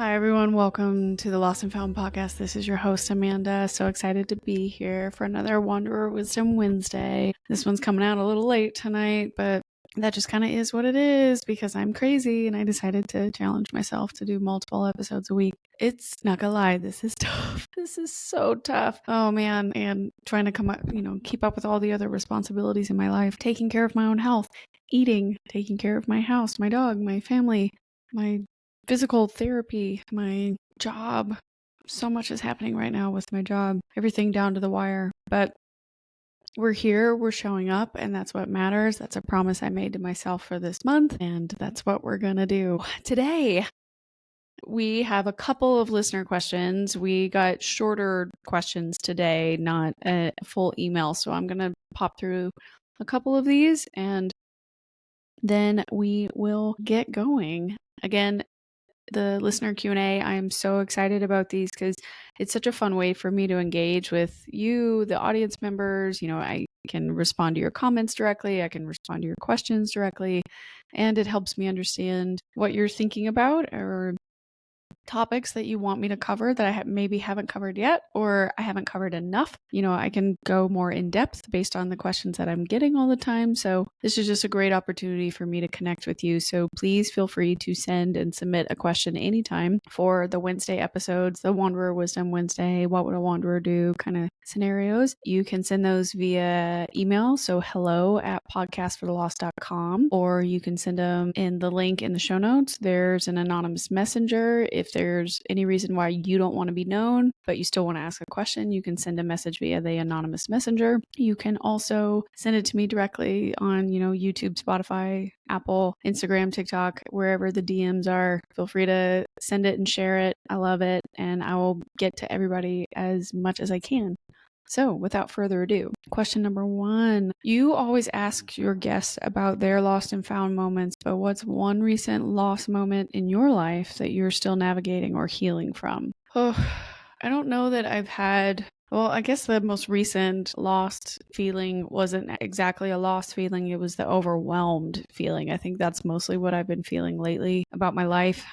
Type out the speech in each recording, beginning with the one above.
Hi, everyone. Welcome to the Lost and Found podcast. This is your host, Amanda. So excited to be here for another Wanderer Wisdom Wednesday. This one's coming out a little late tonight, but that just kind of is what it is because I'm crazy and I decided to challenge myself to do multiple episodes a week. It's not gonna lie, this is tough. This is so tough. Oh man, and trying to come up, keep up with all the other responsibilities in my life, taking care of my own health, eating, taking care of my house, my dog, my family, my physical therapy, my job. So much is happening right now with my job, everything down to the wire. But we're here, we're showing up, and that's what matters. That's a promise I made to myself for this month, and that's what we're gonna do. Today, we have a couple of listener questions. We got shorter questions today, not a full email. So I'm gonna pop through a couple of these and then we will get going. Again, the listener Q&A, I am so excited about these because it's such a fun way for me to engage with you, the audience members. I can respond to your comments directly. I can respond to your questions directly. And it helps me understand what you're thinking about or topics that you want me to cover that I maybe haven't covered yet or I haven't covered enough. I can go more in depth based on the questions that I'm getting all the time. So this is just a great opportunity for me to connect with you. So please feel free to send and submit a question anytime for the Wednesday episodes, the Wanderer Wisdom Wednesday, what would a wanderer do kind of scenarios. You can send those via email. So hello@podcastforthelost.com, or you can send them in the link in the show notes. There's an anonymous messenger. If there's any reason why you don't want to be known, but you still want to ask a question, you can send a message via the anonymous messenger. You can also send it to me directly on, YouTube, Spotify, Apple, Instagram, TikTok, wherever the DMs are. Feel free to send it and share it. I love it. And I will get to everybody as much as I can. So without further ado, question number 1. You always ask your guests about their lost and found moments, but what's one recent lost moment in your life that you're still navigating or healing from? Oh, I don't know that I've had... Well, I guess the most recent lost feeling wasn't exactly a lost feeling. It was the overwhelmed feeling. I think that's mostly what I've been feeling lately about my life.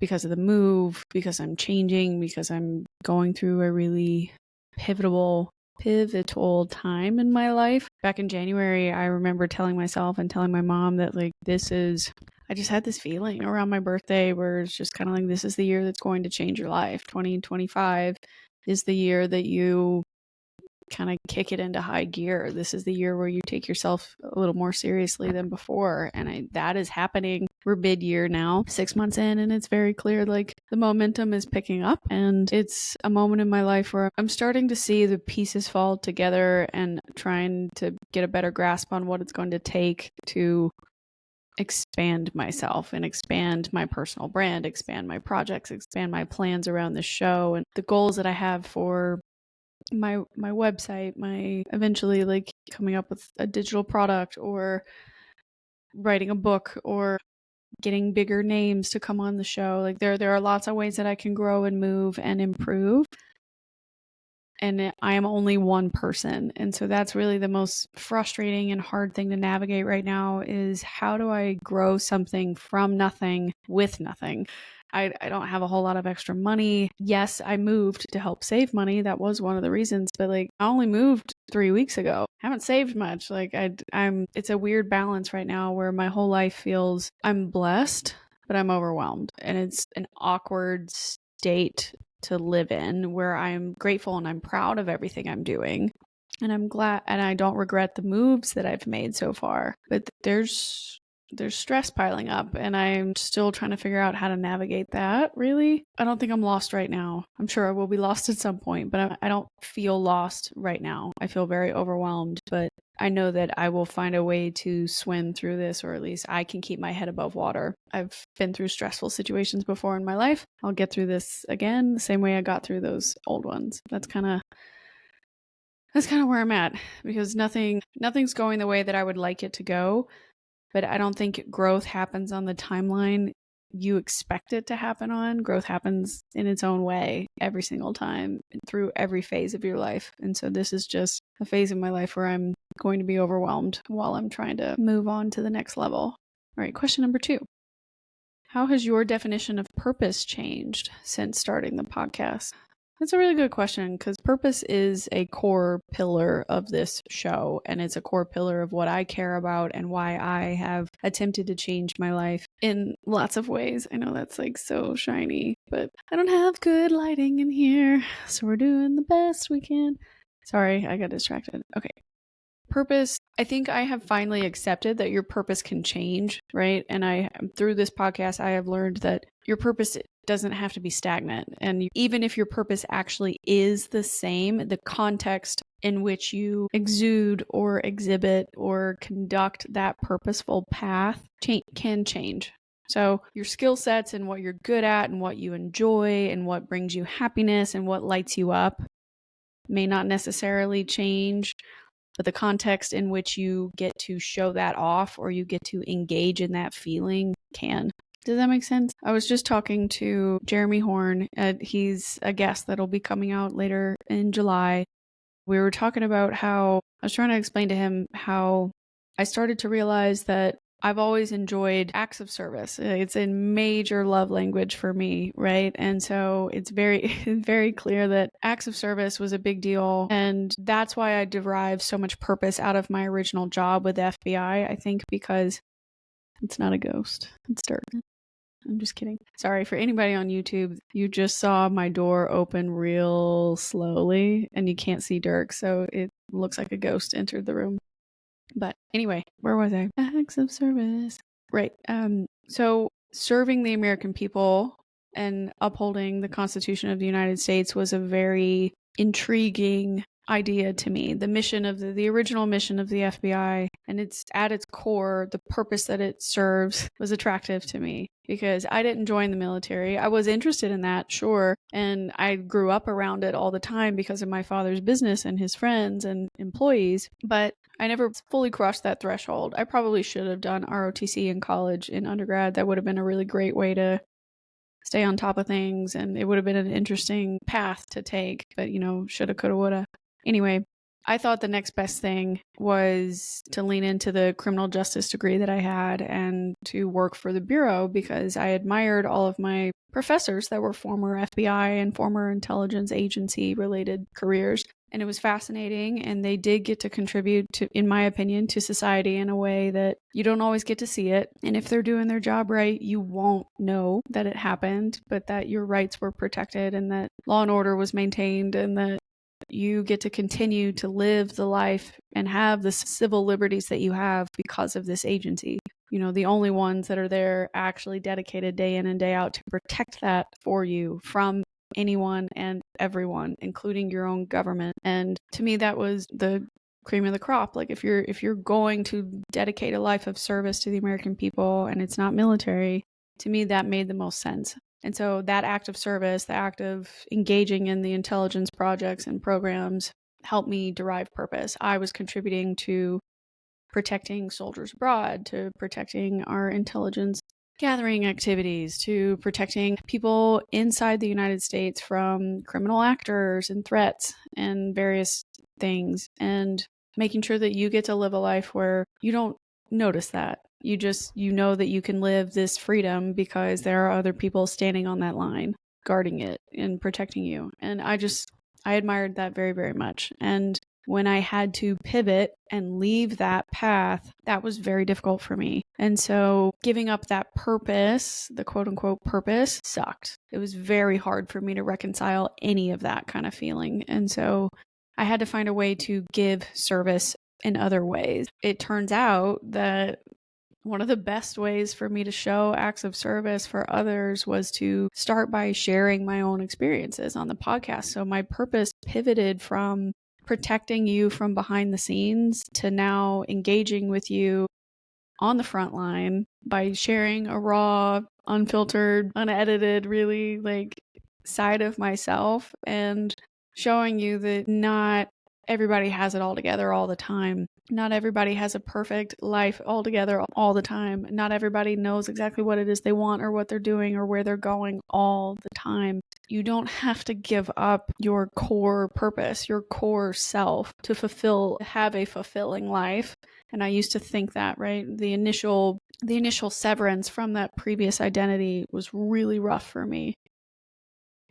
Because of the move, because I'm changing, because I'm going through a really pivotal time in my life. Back in January, I remember telling myself and telling my mom that I just had this feeling around my birthday where it's just kind of like, this is the year that's going to change your life. 2025 is the year that you kind of kick it into high gear. This is the year where you take yourself a little more seriously than before. And that is happening. We're mid-year now, 6 months in, and it's very clear the momentum is picking up. And it's a moment in my life where I'm starting to see the pieces fall together and trying to get a better grasp on what it's going to take to expand myself and expand my personal brand, expand my projects, expand my plans around the show and the goals that I have for my website, my eventually coming up with a digital product or writing a book or getting bigger names to come on the show. There are lots of ways that I can grow and move and improve. And I am only one person. And so that's really the most frustrating and hard thing to navigate right now is how do I grow something from nothing with nothing? I don't have a whole lot of extra money. Yes, I moved to help save money. That was one of the reasons. But I only moved 3 weeks ago. I haven't saved much. It's a weird balance right now where my whole life feels I'm blessed, but I'm overwhelmed. And it's an awkward state to live in where I'm grateful and I'm proud of everything I'm doing. And I'm glad, and I don't regret the moves that I've made so far. But there's stress piling up and I'm still trying to figure out how to navigate that, really. I don't think I'm lost right now. I'm sure I will be lost at some point, but I don't feel lost right now. I feel very overwhelmed, but I know that I will find a way to swim through this, or at least I can keep my head above water. I've been through stressful situations before in my life. I'll get through this again the same way I got through those old ones. That's kind of where I'm at, because nothing's going the way that I would like it to go. But I don't think growth happens on the timeline you expect it to happen on. Growth happens in its own way every single time through every phase of your life. And so this is just a phase of my life where I'm going to be overwhelmed while I'm trying to move on to the next level. All right, question number 2. How has your definition of purpose changed since starting the podcast? That's a really good question, because purpose is a core pillar of this show, and it's a core pillar of what I care about and why I have attempted to change my life in lots of ways. I know that's like so shiny, but I don't have good lighting in here, so we're doing the best we can. Sorry, I got distracted. Okay. Purpose, I think I have finally accepted that your purpose can change, right? And through this podcast, I have learned that your purpose doesn't have to be stagnant. And even if your purpose actually is the same, the context in which you exude or exhibit or conduct that purposeful path can change. So your skill sets and what you're good at and what you enjoy and what brings you happiness and what lights you up may not necessarily change, but the context in which you get to show that off or you get to engage in that feeling can. Does that make sense? I was just talking to Jeremy Horn. He's a guest that'll be coming out later in July. We were talking about how I was trying to explain to him how I started to realize that I've always enjoyed acts of service. It's a major love language for me, right? And so it's very, very clear that acts of service was a big deal. And that's why I derive so much purpose out of my original job with FBI, I think, because it's not a ghost. It's Dirk. I'm just kidding. Sorry, for anybody on YouTube, you just saw my door open real slowly and you can't see Dirk, so it looks like a ghost entered the room. But anyway, where was I? Acts of service. Right. So serving the American people and upholding the Constitution of the United States was a very intriguing idea to me. The mission of the original mission of the FBI, and it's at its core, the purpose that it serves was attractive to me because I didn't join the military. I was interested in that, sure, and I grew up around it all the time because of my father's business and his friends and employees, but I never fully crossed that threshold. I probably should have done ROTC in college, in undergrad. That would have been a really great way to stay on top of things, and it would have been an interesting path to take, but shoulda, coulda, woulda. Anyway, I thought the next best thing was to lean into the criminal justice degree that I had and to work for the Bureau because I admired all of my professors that were former FBI and former intelligence agency related careers. And it was fascinating, and they did get to contribute to, in my opinion, to society in a way that you don't always get to see it. And if they're doing their job right, you won't know that it happened, but that your rights were protected and that law and order was maintained and that you get to continue to live the life and have the civil liberties that you have because of this agency. The only ones that are there actually dedicated day in and day out to protect that for you from anyone and everyone, including your own government. And to me, that was the cream of the crop. Like if you're going to dedicate a life of service to the American people and it's not military, to me, that made the most sense. And so that act of service, the act of engaging in the intelligence projects and programs helped me derive purpose. I was contributing to protecting soldiers abroad, to protecting our intelligence gathering activities, to protecting people inside the United States from criminal actors and threats and various things, and making sure that you get to live a life where you don't notice that. You know that you can live this freedom because there are other people standing on that line, guarding it and protecting you. And I admired that very, very much. And when I had to pivot and leave that path, that was very difficult for me. And so giving up that purpose, the quote unquote purpose, sucked. It was very hard for me to reconcile any of that kind of feeling. And so I had to find a way to give service in other ways. It turns out that one of the best ways for me to show acts of service for others was to start by sharing my own experiences on the podcast. So my purpose pivoted from protecting you from behind the scenes to now engaging with you on the front line by sharing a raw, unfiltered, unedited, really side of myself and showing you that not everybody has it all together all the time. Not everybody has a perfect life all together all the time. Not everybody knows exactly what it is they want or what they're doing or where they're going all the time. You don't have to give up your core purpose, your core self to have a fulfilling life. And I used to think that, right? The initial the initial severance from that previous identity was really rough for me.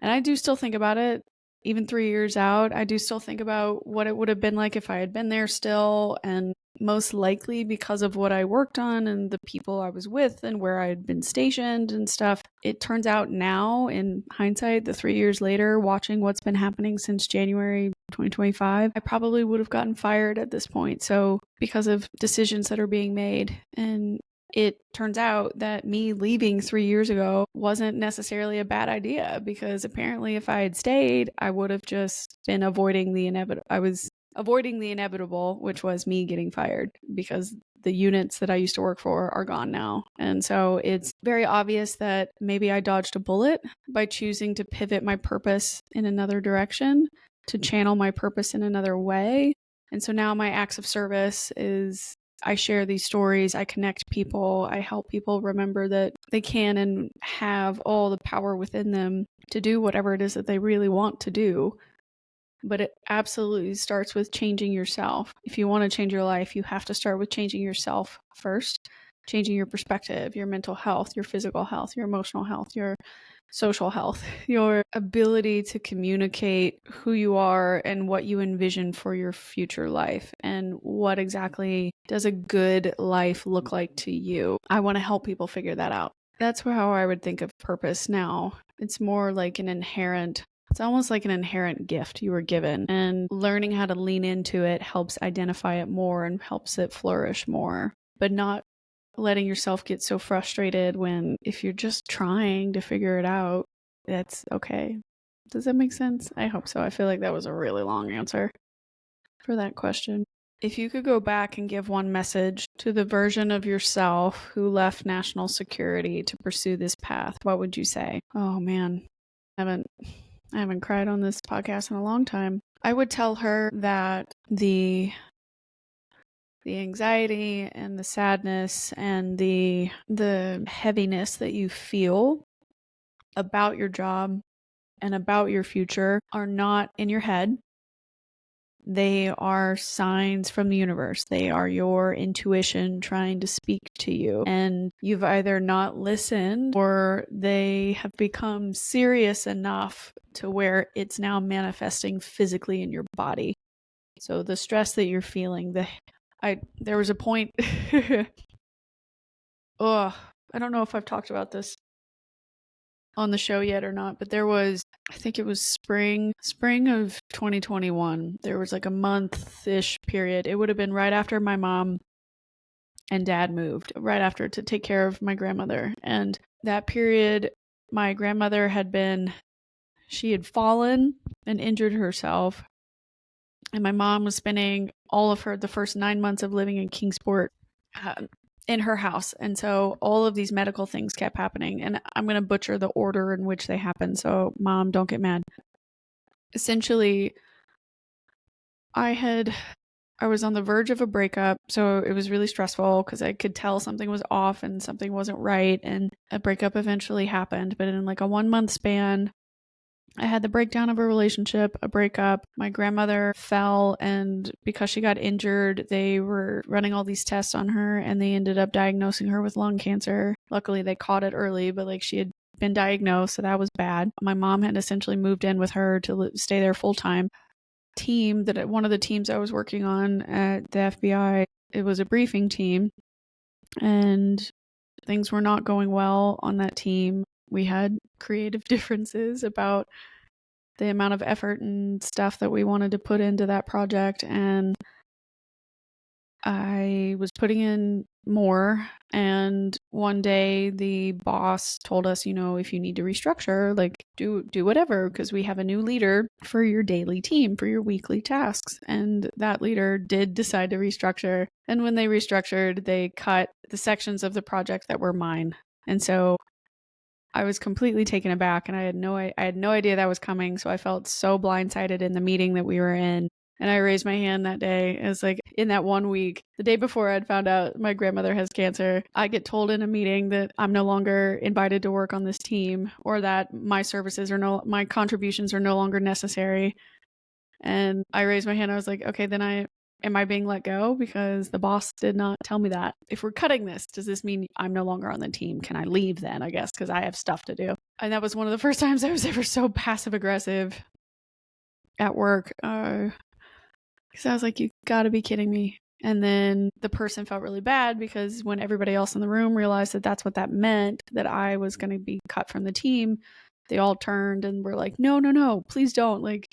And I do still think about it, even 3 years out. I do still think about what it would have been like if I had been there still. And most likely because of what I worked on and the people I was with and where I had been stationed and stuff. It turns out now, in hindsight, the 3 years later, watching what's been happening since January 2025, I probably would have gotten fired at this point. So because of decisions that are being made. And it turns out that me leaving 3 years ago wasn't necessarily a bad idea, because apparently if I had stayed, I would have just been avoiding the inevitable. I was avoiding the inevitable, which was me getting fired, because the units that I used to work for are gone now. And so it's very obvious that maybe I dodged a bullet by choosing to pivot my purpose in another direction, to channel my purpose in another way. And so now my acts of service is I share these stories, I connect people, I help people remember that they can and have all the power within them to do whatever it is that they really want to do. But it absolutely starts with changing yourself. If you want to change your life, you have to start with changing yourself first, changing your perspective, your mental health, your physical health, your emotional health, your social health, your ability to communicate who you are and what you envision for your future life, and what exactly does a good life look like to you. I want to help people figure that out. That's how I would think of purpose now. It's more like it's almost like an inherent gift you were given, and learning how to lean into it helps identify it more and helps it flourish more, but not letting yourself get so frustrated when, if you're just trying to figure it out, that's okay. Does that make sense? I hope so. I feel like that was a really long answer for that question. If you could go back and give one message to the version of yourself who left national security to pursue this path, what would you say? Oh man, I haven't cried on this podcast in a long time. I would tell her that the anxiety and the sadness and the heaviness that you feel about your job and about your future are not in your head. They are signs from the universe. They are your intuition trying to speak to you. And you've either not listened, or they have become serious enough to where it's now manifesting physically in your body. So the stress that you're feeling, there was a point I don't know if I've talked about this on the show yet or not, but I think it was spring of 2021. There was like a month-ish period. It would have been right after my mom and dad moved, right after, to take care of my grandmother. And that period, my grandmother she had fallen and injured herself. And my mom was spending all of the first 9 months of living in Kingsport in her house. And so all of these medical things kept happening. And I'm going to butcher the order in which they happened, so Mom, don't get mad. Essentially, I was on the verge of a breakup, so it was really stressful because I could tell something was off and something wasn't right. And a breakup eventually happened, but in like a 1 month span, I had the breakdown of a relationship, a breakup. My grandmother fell, and because she got injured, they were running all these tests on her, and they ended up diagnosing her with lung cancer. Luckily, they caught it early, but like, she had been diagnosed, so that was bad. My mom had essentially moved in with her to stay there full time. One of the teams I was working on at the FBI, it was a briefing team, and things were not going well on that team. We had creative differences about the amount of effort and stuff that we wanted to put into that project, and I was putting in more. And one day the boss told us, if you need to restructure, like, do whatever, because we have a new leader for your daily team, for your weekly tasks. And that leader did decide to restructure. And when they restructured, they cut the sections of the project that were mine. And so I was completely taken aback, and I had no idea that was coming. So I felt so blindsided in the meeting that we were in. And I raised my hand that day. It was like in that 1 week, the day before I'd found out my grandmother has cancer, I get told in a meeting that I'm no longer invited to work on this team, or that my contributions are no longer necessary. And I raised my hand. I was like, okay, then am I being let go because the boss did not tell me that? If we're cutting this, does this mean I'm no longer on the team? Can I leave then, I guess, because I have stuff to do? And that was one of the first times I was ever so passive aggressive at work. Because I was like, you gotta be kidding me. And then the person felt really bad because when everybody else in the room realized that that's what that meant, that I was going to be cut from the team, they all turned and were like, no, please don't. Like,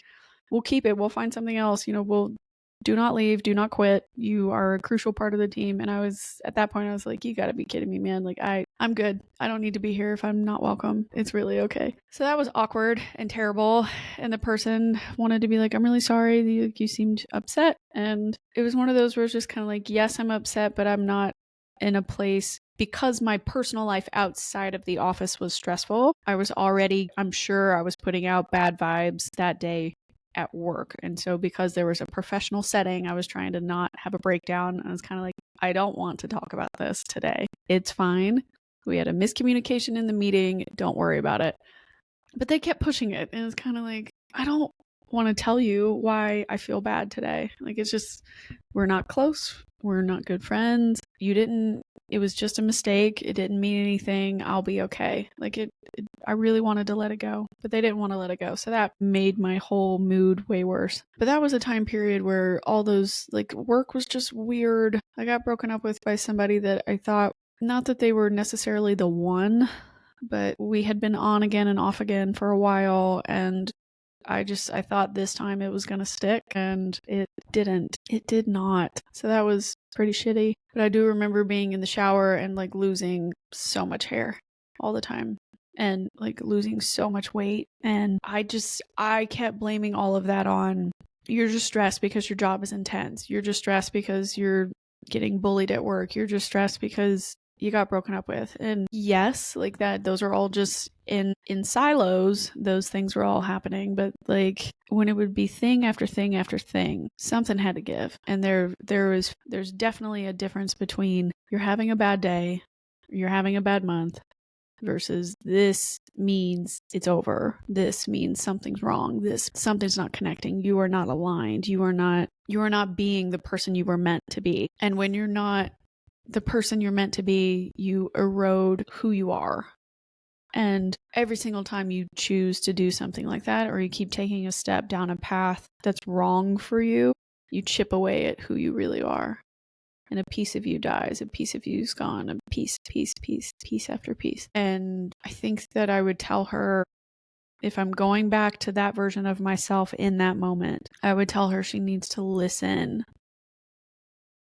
we'll keep it. We'll find something else. We'll do not leave. Do not quit. You are a crucial part of the team. And at that point, I was like, you got to be kidding me, man. Like, I'm good. I don't need to be here if I'm not welcome. It's really okay. So that was awkward and terrible. And the person wanted to be like, I'm really sorry. You seemed upset. And it was one of those where it's just kind of like, yes, I'm upset, but I'm not in a place because my personal life outside of the office was stressful. I'm sure I was putting out bad vibes that day at work. And so because there was a professional setting, I was trying to not have a breakdown. I was kind of like, I don't want to talk about this today. It's fine. We had a miscommunication in the meeting. Don't worry about it. But they kept pushing it. And it was kind of like, I don't want to tell you why I feel bad today. Like, it's just, we're not close. We're not good friends. It was just a mistake. It didn't mean anything. I'll be okay. Like, I really wanted to let it go, but they didn't want to let it go. So that made my whole mood way worse. But that was a time period where all those, like, work was just weird. I got broken up with by somebody that I thought, not that they were necessarily the one, but we had been on again and off again for a while, and I thought this time it was going to stick, and it didn't. It did not. So that was pretty shitty. But I do remember being in the shower and like losing so much hair all the time and like losing so much weight. And I kept blaming all of that on, you're just stressed because your job is intense. You're just stressed because you're getting bullied at work. You're just stressed because you got broken up with. And yes, like that, those are all just in silos. Those things were all happening. But like when it would be thing after thing after thing, something had to give. And there's definitely a difference between you're having a bad day, you're having a bad month, versus this means it's over. This means something's wrong. Something's not connecting. You are not aligned. You are not being the person you were meant to be. And when you're not the person you're meant to be, you erode who you are. And every single time you choose to do something like that, or you keep taking a step down a path that's wrong for you, you chip away at who you really are. And a piece of you dies, a piece of you's gone, a piece after piece. And I think that I would tell her, if I'm going back to that version of myself in that moment, I would tell her she needs to listen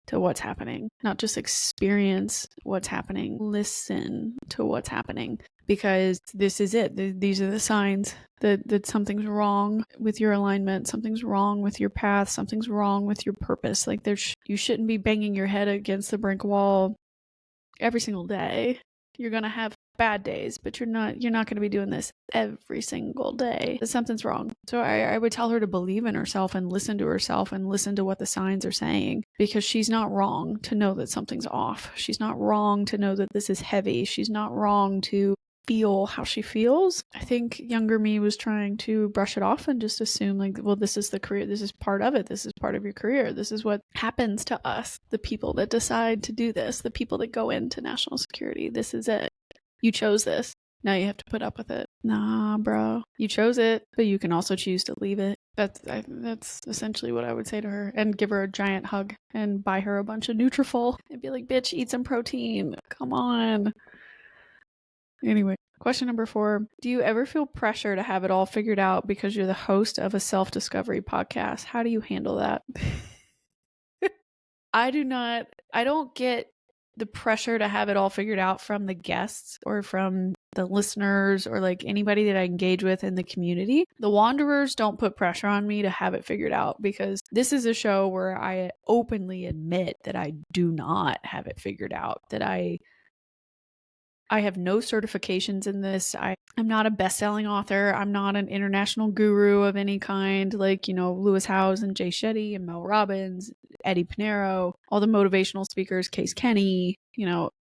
to what's happening, not just experience what's happening, listen to what's happening, because this is it. These are the signs that something's wrong with your alignment, something's wrong with your path, something's wrong with your purpose. Like you shouldn't be banging your head against the brick wall every single day. You're going to have bad days, but you're not going to be doing this every single day. Something's wrong. So I would tell her to believe in herself and listen to herself and listen to what the signs are saying, because she's not wrong to know that something's off. She's not wrong to know that this is heavy. She's not wrong to feel how she feels. I think younger me was trying to brush it off and just assume like, well, this is the career. This is part of it. This is part of your career. This is what happens to us. The people that decide to do this, the people that go into national security, this is it. You chose this. Now you have to put up with it. Nah, bro. You chose it, but you can also choose to leave it. That's essentially what I would say to her, and give her a giant hug and buy her a bunch of Nutrafol and be like, bitch, eat some protein. Come on. Anyway, question number 4. Do you ever feel pressure to have it all figured out because you're the host of a self-discovery podcast? How do you handle that? I don't get the pressure to have it all figured out from the guests or from the listeners or like anybody that I engage with in the community. The Wanderers don't put pressure on me to have it figured out, because this is a show where I openly admit that I do not have it figured out, that I have no certifications in this. I'm not a best-selling author. I'm not an international guru of any kind, like, Lewis Howes and Jay Shetty and Mel Robbins, Eddie Pinero, all the motivational speakers, Case Kenny,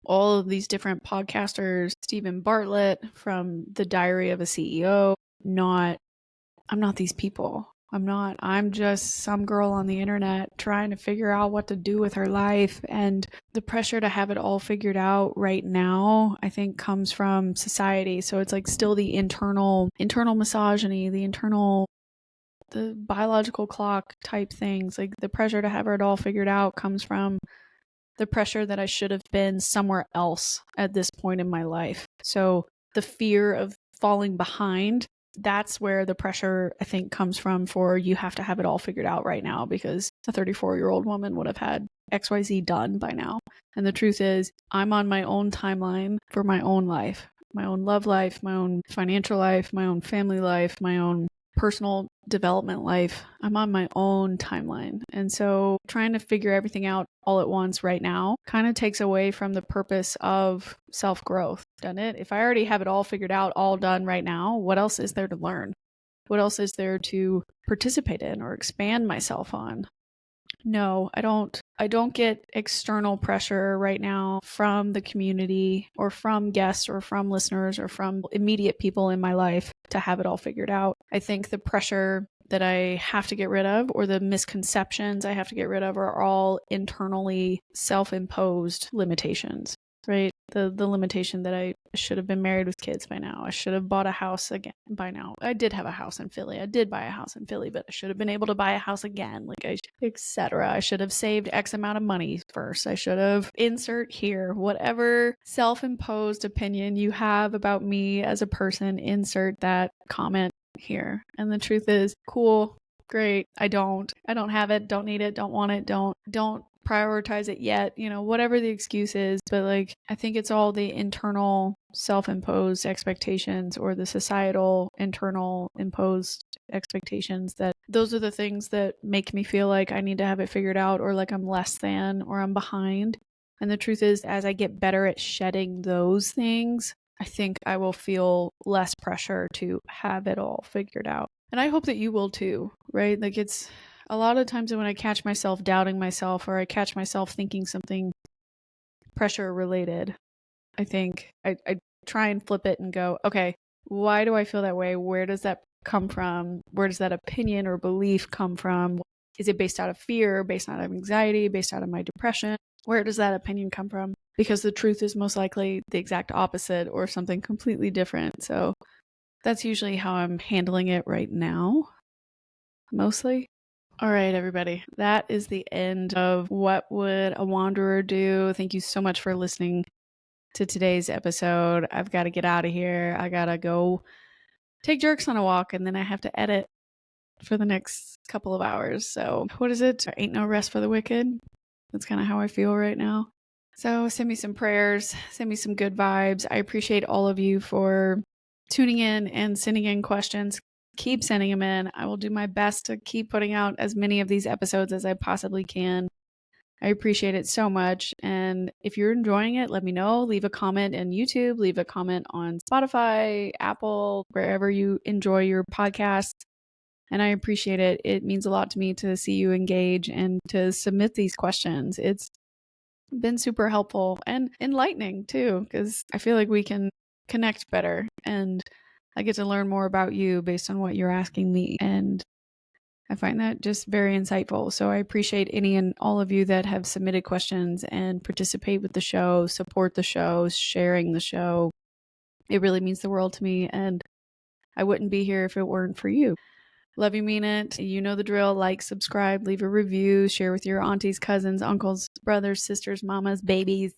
all of these different podcasters, Stephen Bartlett from The Diary of a CEO. I'm not these people. I'm not. I'm just some girl on the internet trying to figure out what to do with her life. And the pressure to have it all figured out right now, I think, comes from society. So it's like still the internal misogyny, the biological clock type things. Like the pressure to have it all figured out comes from the pressure that I should have been somewhere else at this point in my life. So the fear of falling behind, that's where the pressure, I think, comes from, for you have to have it all figured out right now, because a 34-year-old woman would have had XYZ done by now. And the truth is, I'm on my own timeline for my own life, my own love life, my own financial life, my own family life, my own personal development life. I'm on my own timeline. And so trying to figure everything out all at once right now kind of takes away from the purpose of self-growth, doesn't it? If I already have it all figured out, all done right now, what else is there to learn? What else is there to participate in or expand myself on? No, I don't get external pressure right now from the community or from guests or from listeners or from immediate people in my life to have it all figured out. I think the pressure that I have to get rid of, or the misconceptions I have to get rid of, are all internally self-imposed limitations, right? The limitation that I should have been married with kids by now. I should have bought a house again by now. I did have a house in Philly. I did buy a house in Philly, but I should have been able to buy a house again, etc. I should have saved X amount of money first. I should have insert here, whatever self-imposed opinion you have about me as a person, insert that comment here. And the truth is, cool, great. I don't have it, don't need it, don't want it, don't prioritize it yet, whatever the excuse is. But like, I think it's all the internal self-imposed expectations, or the societal internal imposed expectations, that those are the things that make me feel like I need to have it figured out, or like I'm less than, or I'm behind. And the truth is, as I get better at shedding those things, I think I will feel less pressure to have it all figured out. And I hope that you will too, right? Like, it's a lot of times when I catch myself doubting myself, or I catch myself thinking something pressure related, I think I try and flip it and go, okay, why do I feel that way? Where does that come from? Where does that opinion or belief come from? Is it based out of fear, based out of anxiety, based out of my depression? Where does that opinion come from? Because the truth is most likely the exact opposite, or something completely different. So that's usually how I'm handling it right now, mostly. All right, everybody. That is the end of What Would a Wanderer Do? Thank you so much for listening to today's episode. I've got to get out of here. I got to go take Jerks on a walk, and then I have to edit for the next couple of hours. So what is it? There ain't no rest for the wicked. That's kind of how I feel right now. So send me some prayers, send me some good vibes. I appreciate all of you for tuning in and sending in questions. Keep sending them in. I will do my best to keep putting out as many of these episodes as I possibly can. I appreciate it so much. And if you're enjoying it, let me know. Leave a comment on YouTube, leave a comment on Spotify, Apple, wherever you enjoy your podcasts. And I appreciate it. It means a lot to me to see you engage and to submit these questions. It's been super helpful and enlightening too, because I feel like we can connect better, and I get to learn more about you based on what you're asking me. And I find that just very insightful. So I appreciate any and all of you that have submitted questions and participate with the show, support the show, sharing the show. It really means the world to me, and I wouldn't be here if it weren't for you. Love you, mean it. You know the drill. Like, subscribe, leave a review, share with your aunties, cousins, uncles, brothers, sisters, mamas, babies.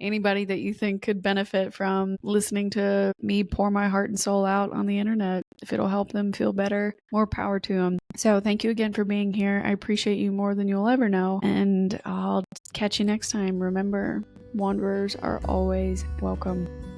Anybody that you think could benefit from listening to me pour my heart and soul out on the internet. If it'll help them feel better, more power to them. So thank you again for being here. I appreciate you more than you'll ever know. And I'll catch you next time. Remember, wanderers are always welcome.